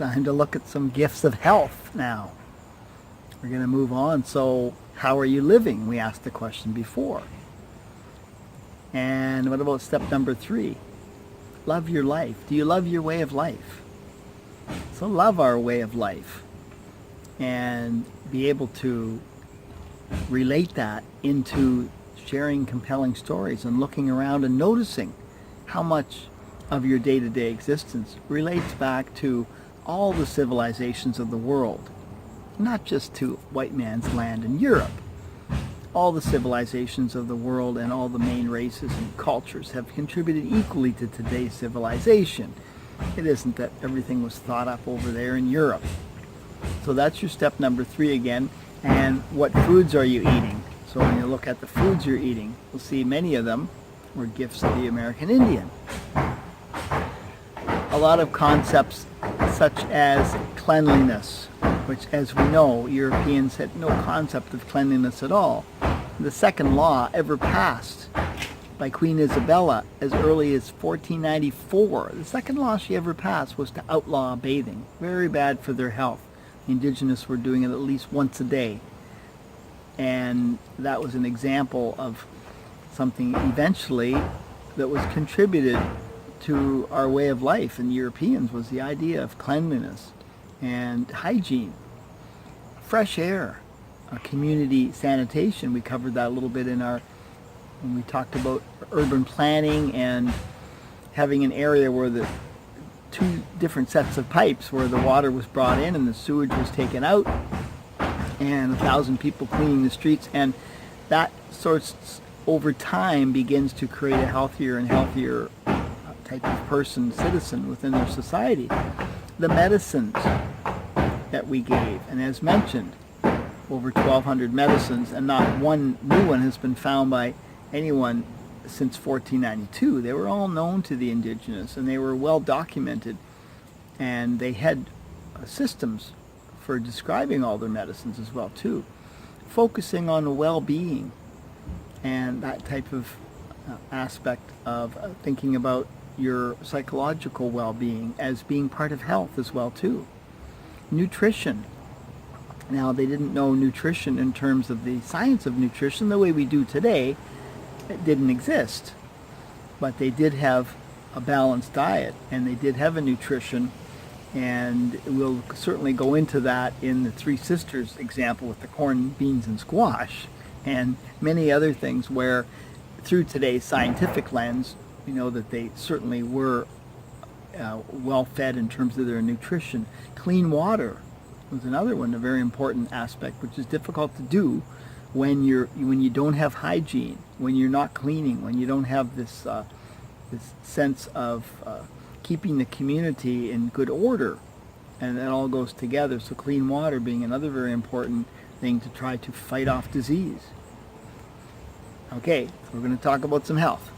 time to look at some gifts of health now. We're going to move on. So, how are you living? We asked the question before. And what about step number 3? Love your life. Do you love your way of life? So love our way of life and be able to relate that into sharing compelling stories and looking around and noticing how much of your day-to-day existence relates back to all the civilizations of the world, not just to white man's land in Europe. All the civilizations of the world and all the main races and cultures have contributed equally to today's civilization. It isn't that everything was thought up over there in Europe. So that's your step number 3 again. And what foods are you eating? So when you look at the foods you're eating, you'll see many of them were gifts of the American Indian. A lot of concepts such as cleanliness, which, as we know, Europeans had no concept of cleanliness at all. The second law ever passed by Queen Isabella as early as 1494. The second law she ever passed was to outlaw bathing. Very bad for their health. The indigenous were doing it at least once a day. And that was an example of something eventually that was contributed to our way of life in Europeans, was the idea of cleanliness and hygiene, fresh air, community sanitation. We covered that a little bit when we talked about urban planning and having an area where the 2 different sets of pipes where the water was brought in and the sewage was taken out, and 1,000 people cleaning the streets, and that sorts over time begins to create a healthier and healthier type of person, citizen within their society. The medicines that we gave, and as mentioned, over 1,200 medicines, and not one new one has been found by anyone since 1492. They were all known to the indigenous, and they were well documented, and they had systems for describing all their medicines as well too, focusing on well-being and that type of aspect of thinking about your psychological well-being as being part of health as well too. Nutrition. Now, they didn't know nutrition in terms of the science of nutrition the way we do today. It didn't exist. But they did have a balanced diet, and they did have a nutrition, and we'll certainly go into that in the Three Sisters example with the corn, beans, and squash, and many other things where, through today's scientific lens, we know that they certainly were well fed in terms of their nutrition. Clean water was another one, a very important aspect, which is difficult to do when you don't have hygiene, when you're not cleaning, when you don't have this sense of keeping the community in good order, and that all goes together. So clean water being another very important thing to try to fight off disease. Okay, so we're going to talk about some health.